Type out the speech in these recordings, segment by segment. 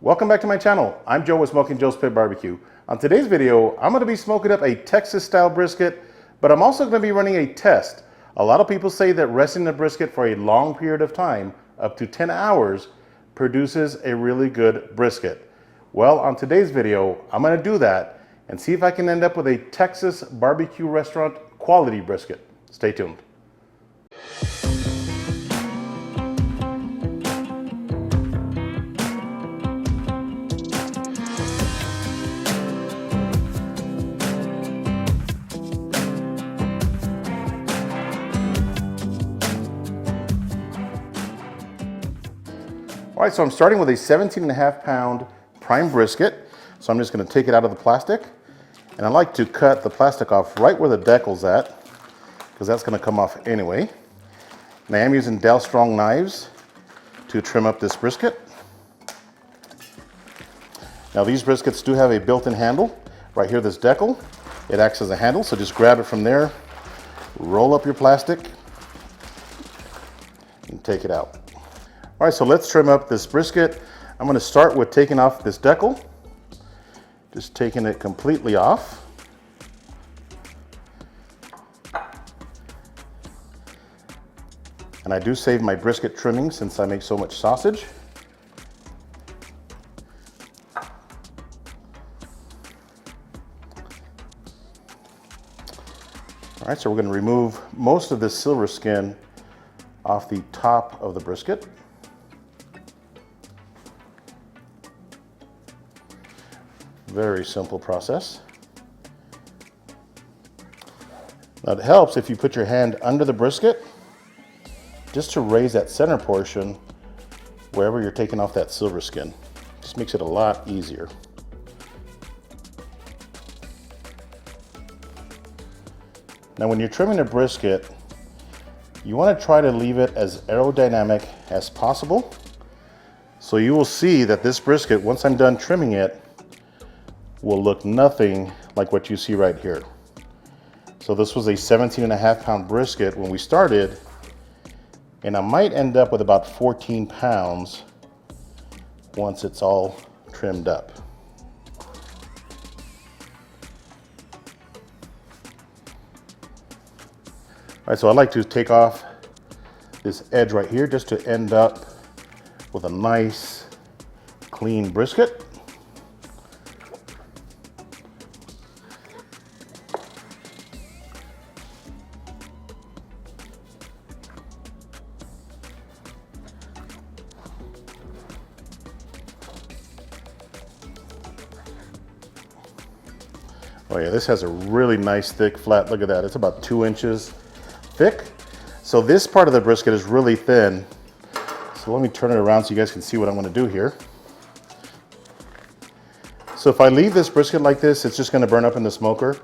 Welcome back to my channel. I'm Joe with Smokin Joe's Pit Barbecue. On today's video, I'm going to be smoking up a Texas style brisket, but I'm also going to be running a test. A lot of people say that resting the brisket for a long period of time, up to 10 hours, produces a really good brisket. Well, on today's video, I'm going to do that and see if I can end up with a Texas barbecue restaurant quality brisket. Stay tuned. All right, so I'm starting with a 17.5-pound prime brisket. So I'm just going to take it out of the plastic, and I like to cut the plastic off right where the decal's at, because that's going to come off anyway. And I am using Dell Strong knives to trim up this brisket. Now these briskets do have a built-in handle. Right here, this decal, it acts as a handle, so just grab it from there, roll up your plastic, and take it out. All right, so let's trim up this brisket. I'm going to start with taking off this decal, just taking it completely off. And I do save my brisket trimming since I make so much sausage. All right, so we're going to remove most of this silver skin off the top of the brisket. Very simple process. Now it helps if you put your hand under the brisket just to raise that center portion wherever you're taking off that silver skin. Just makes it a lot easier. Now when you're trimming a brisket, you want to try to leave it as aerodynamic as possible. So you will see that this brisket, once I'm done trimming it, will look nothing like what you see right here. So this was a 17.5-pound brisket when we started, and I might end up with about 14 pounds once it's all trimmed up. All right, so I like to take off this edge right here just to end up with a nice clean brisket. Oh yeah, this has a really nice thick flat, look at that, it's about 2 inches thick. So this part of the brisket is really thin. So let me turn it around so you guys can see what I'm going to do here. So if I leave this brisket like this, it's just going to burn up in the smoker.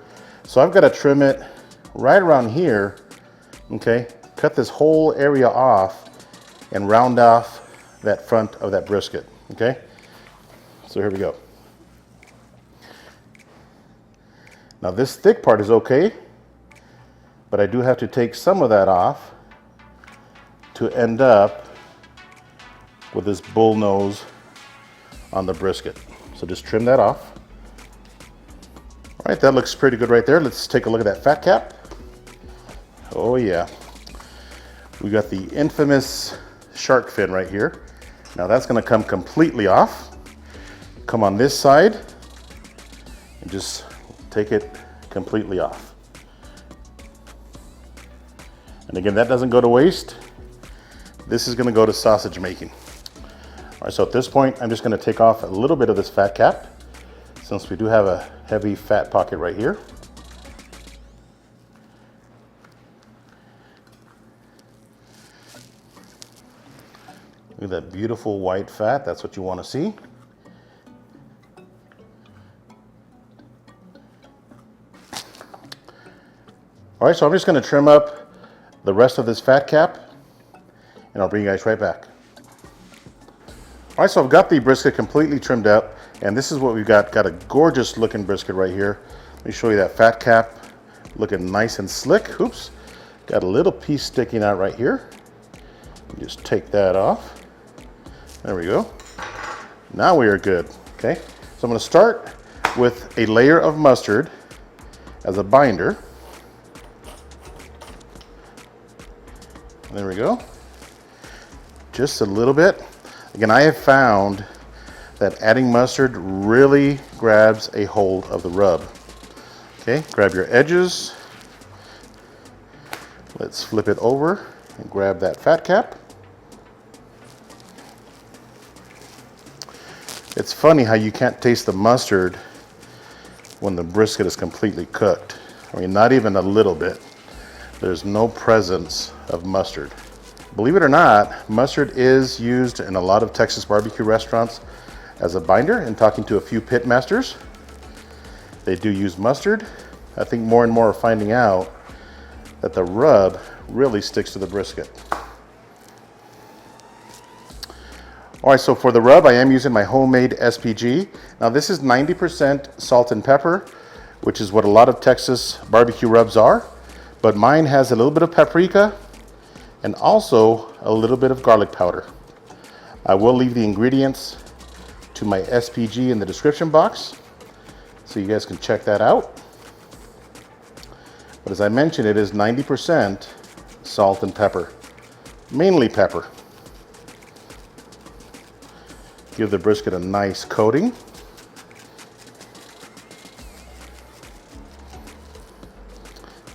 So I've got to trim it right around here, okay? Cut this whole area off and round off that front of that brisket, okay? So here we go. Now this thick part is okay, but I do have to take some of that off to end up with this bull nose on the brisket. So just trim that off. All right, that looks pretty good right there. Let's take a look at that fat cap. Oh yeah. We got the infamous shark fin right here. Now that's gonna come completely off. Come on this side and just take it completely off. And again, that doesn't go to waste. This is gonna go to sausage making. All right, so at this point, I'm just gonna take off a little bit of this fat cap since we do have a heavy fat pocket right here. Look at that beautiful white fat, that's what you wanna see. All right, so I'm just going to trim up the rest of this fat cap, and I'll bring you guys right back. All right, so I've got the brisket completely trimmed up, and this is what we've got. Got a gorgeous looking brisket right here. Let me show you that fat cap, looking nice and slick. Oops, got a little piece sticking out right here. Just take that off. There we go. Now we are good, okay? So I'm gonna start with a layer of mustard as a binder. There we go. Just a little bit. Again, I have found that adding mustard really grabs a hold of the rub. Okay, grab your edges. Let's flip it over and grab that fat cap. It's funny how you can't taste the mustard when the brisket is completely cooked. I mean, not even a little bit. There's no presence of mustard. Believe it or not, mustard is used in a lot of Texas barbecue restaurants as a binder. And talking to a few pit masters, they do use mustard. I think more and more are finding out that the rub really sticks to the brisket. All right, so for the rub, I am using my homemade SPG. Now this is 90% salt and pepper, which is what a lot of Texas barbecue rubs are. But mine has a little bit of paprika and also a little bit of garlic powder. I will leave the ingredients to my SPG in the description box, so you guys can check that out. But as I mentioned, it is 90% salt and pepper, mainly pepper. Give the brisket a nice coating.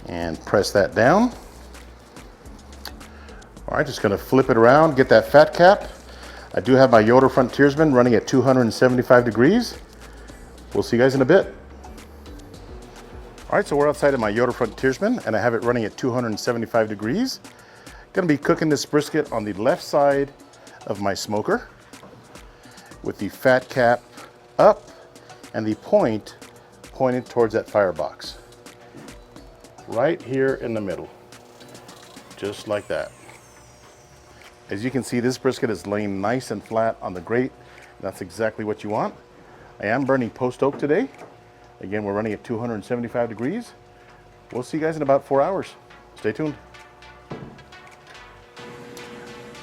And press that down. All right, just gonna flip it around, get that fat cap. I do have my Yoder Frontiersman running at 275 degrees. We'll see you guys in a bit. All right, so we're outside of my Yoder Frontiersman and I have it running at 275 degrees. Gonna be cooking this brisket on the left side of my smoker with the fat cap up and the point pointed towards that firebox. Right here in the middle, just like that. As you can see, this brisket is laying nice and flat on the grate. That's exactly what you want. I am burning post oak today. Again, we're running at 275 degrees. We'll see you guys in about 4 hours. Stay tuned. All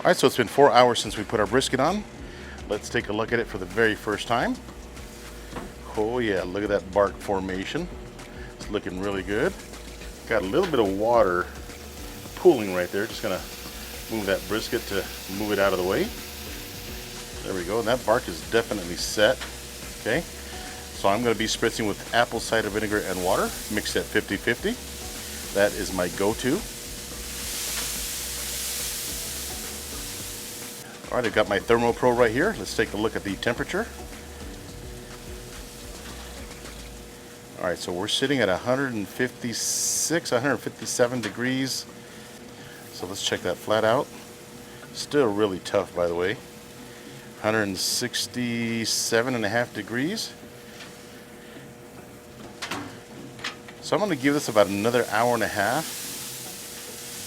right, so it's been 4 hours since we put our brisket on. Let's take a look at it for the very first time. Oh yeah, look at that bark formation. It's looking really good. Got a little bit of water pooling right there. Just gonna move that brisket to move it out of the way. There we go. And that bark is definitely set. Okay. So I'm gonna be spritzing with apple cider vinegar and water, mixed at 50-50. That is my go-to. All right, I've got my ThermoPro right here. Let's take a look at the temperature. All right, so we're sitting at 156, 157 degrees. So let's check that flat out. Still really tough, by the way. 167.5 degrees. So I'm gonna give this about another hour and a half.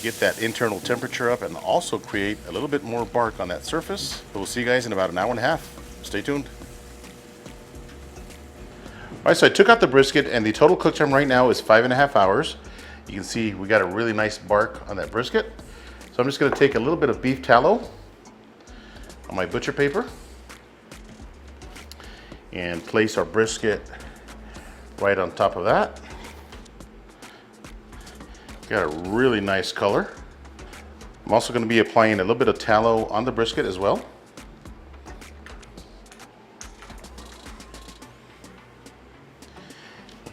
Get that internal temperature up and also create a little bit more bark on that surface. So we'll see you guys in about an hour and a half. Stay tuned. All right, so I took out the brisket and the total cook time right now is 5.5 hours. You can see we got a really nice bark on that brisket. So I'm just gonna take a little bit of beef tallow on my butcher paper and place our brisket right on top of that. Got a really nice color. I'm also gonna be applying a little bit of tallow on the brisket as well.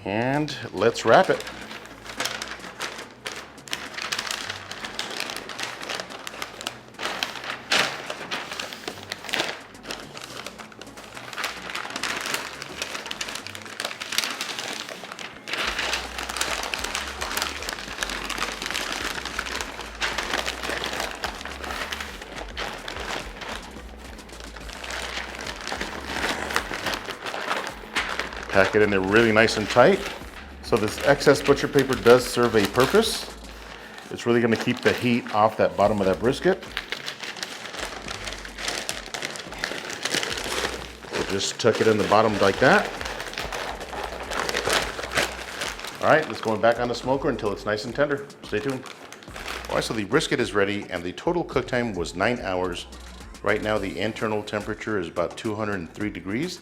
And let's wrap it. Pack it in there really nice and tight. So this excess butcher paper does serve a purpose. It's really going to keep the heat off that bottom of that brisket. So just tuck it in the bottom like that. All right, let's go back on the smoker until it's nice and tender. Stay tuned. All right, so the brisket is ready and the total cook time was 9 hours, Right now the internal temperature is about 203 degrees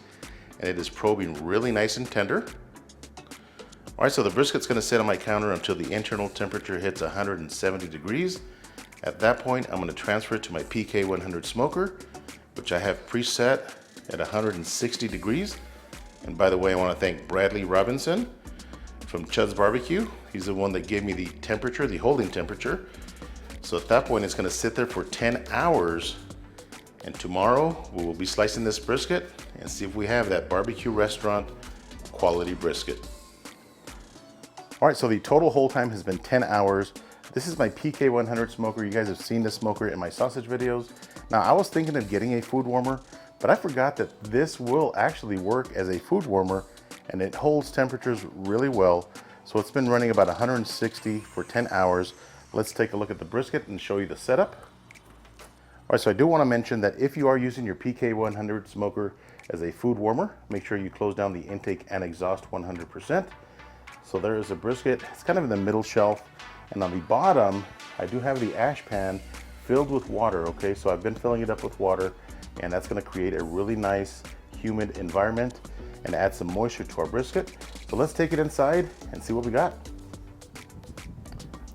and it is probing really nice and tender. All right, so the brisket's gonna sit on my counter until the internal temperature hits 170 degrees. At that point, I'm gonna transfer it to my PK100 smoker, which I have preset at 160 degrees. And by the way, I wanna thank Bradley Robinson from Chud's Barbecue. He's the one that gave me the temperature, the holding temperature. So at that point, it's gonna sit there for 10 hours. And tomorrow, we will be slicing this brisket and see if we have that barbecue restaurant quality brisket. All right, so the total hold time has been 10 hours. This is my PK100 smoker. You guys have seen this smoker in my sausage videos. Now, I was thinking of getting a food warmer, but I forgot that this will actually work as a food warmer and it holds temperatures really well. So it's been running about 160 for 10 hours. Let's take a look at the brisket and show you the setup. All right, so I do want to mention that if you are using your PK100 smoker as a food warmer, make sure you close down the intake and exhaust 100%. So there is a brisket. It's kind of in the middle shelf. And on the bottom, I do have the ash pan filled with water, okay? So I've been filling it up with water and that's gonna create a really nice humid environment and add some moisture to our brisket. So let's take it inside and see what we got.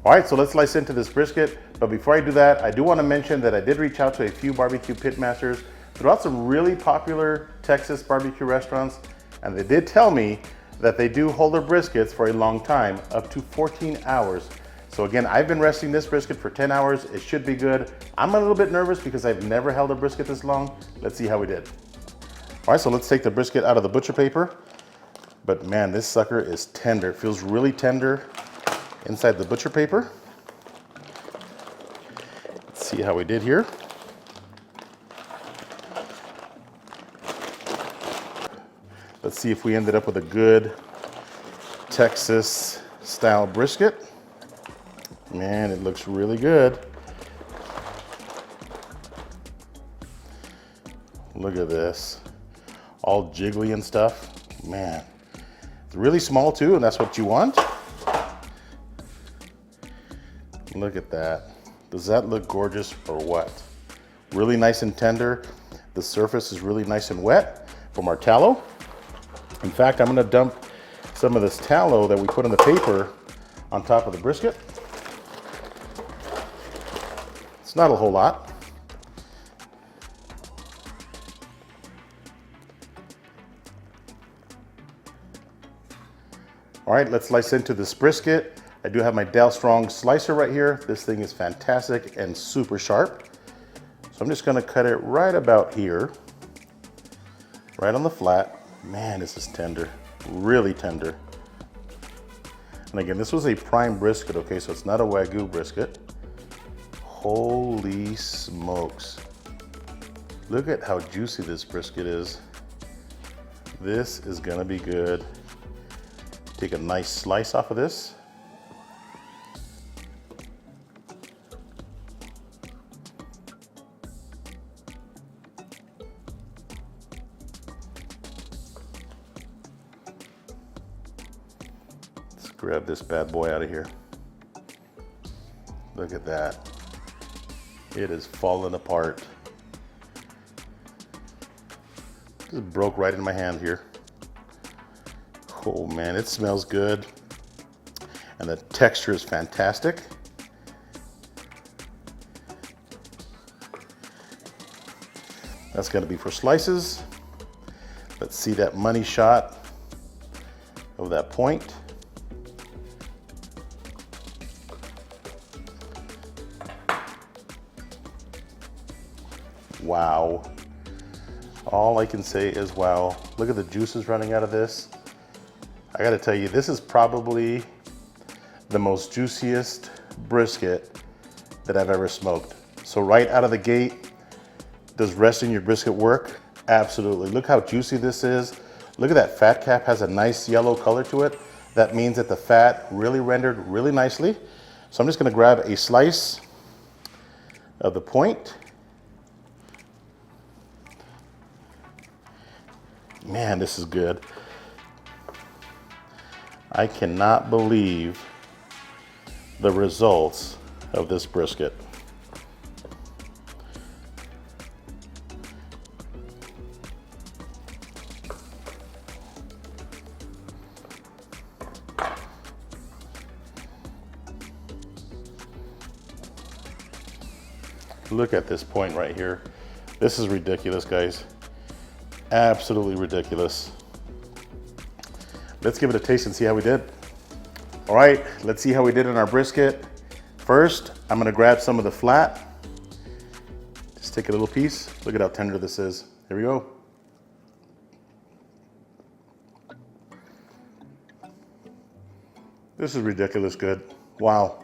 All right, so let's slice into this brisket. But before I do that, I do want to mention that I did reach out to a few barbecue pit masters throughout some really popular Texas barbecue restaurants, and they did tell me that they do hold their briskets for a long time, up to 14 hours. So again, I've been resting this brisket for 10 hours. It should be good. I'm a little bit nervous because I've never held a brisket this long. Let's see how we did. All right, so let's take the brisket out of the butcher paper. But man, this sucker is tender. It feels really tender inside the butcher paper. Let's see how we did here. Let's see if we ended up with a good Texas style brisket. Man, it looks really good. Look at this. All jiggly and stuff. Man, it's really small too, and that's what you want. Look at that. Does that look gorgeous or what? Really nice and tender. The surface is really nice and wet from our tallow. In fact, I'm gonna dump some of this tallow that we put on the paper on top of the brisket. It's not a whole lot. All right, let's slice into this brisket. I do have my Dale Strong slicer right here. This thing is fantastic and super sharp. So I'm just gonna cut it right about here, right on the flat. Man, this is tender, really tender. And again, this was a prime brisket, okay? So it's not a Wagyu brisket. Holy smokes. Look at how juicy this brisket is. This is gonna be good. Take a nice slice off of this. Let's grab this bad boy out of here. Look at that. It is falling apart. Just broke right in my hand here. Oh man, it smells good. And the texture is fantastic. That's gonna be for slices. Let's see that money shot of that point. Wow. All I can say is wow. Look at the juices running out of this. I gotta tell you, this is probably the most juiciest brisket that I've ever smoked. So right out of the gate, does resting your brisket work? Absolutely. Look how juicy this is. Look at that fat cap, has a nice yellow color to it. That means that the fat really rendered really nicely. So I'm just gonna grab a slice of the point. Man, this is good. I cannot believe the results of this brisket. Look at this point right here. This is ridiculous, guys. Absolutely ridiculous. Let's give it a taste and see how we did. All right, let's see how we did in our brisket. First, I'm gonna grab some of the flat. Just take a little piece. Look at how tender this is. Here we go. This is ridiculous good. Wow.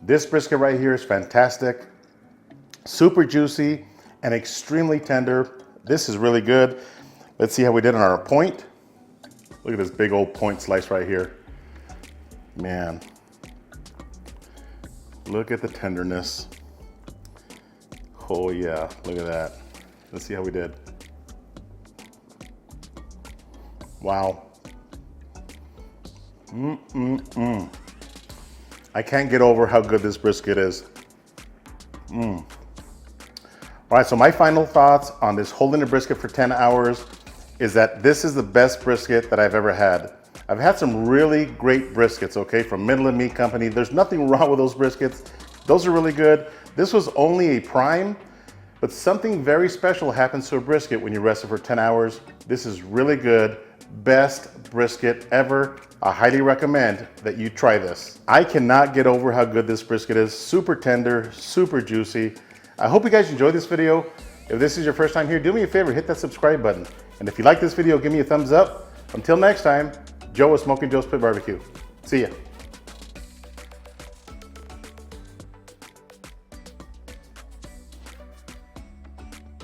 This brisket right here is fantastic. Super juicy and extremely tender. This is really good. Let's see how we did on our point. Look at this big old point slice right here. Man. Look at the tenderness. Oh yeah, look at that. Let's see how we did. Wow. I can't get over how good this brisket is. All right, so my final thoughts on this holding the brisket for 10 hours is that this is the best brisket that I've ever had. I've had some really great briskets, okay, from Midland Meat Company. There's nothing wrong with those briskets. Those are really good. This was only a prime, but something very special happens to a brisket when you rest it for 10 hours. This is really good. Best brisket ever. I highly recommend that you try this. I cannot get over how good this brisket is. Super tender, super juicy. I hope you guys enjoyed this video. If this is your first time here, do me a favor, hit that subscribe button. And if you like this video, give me a thumbs up. Until next time, Joe with Smokin Joe's Pit Barbecue. See ya.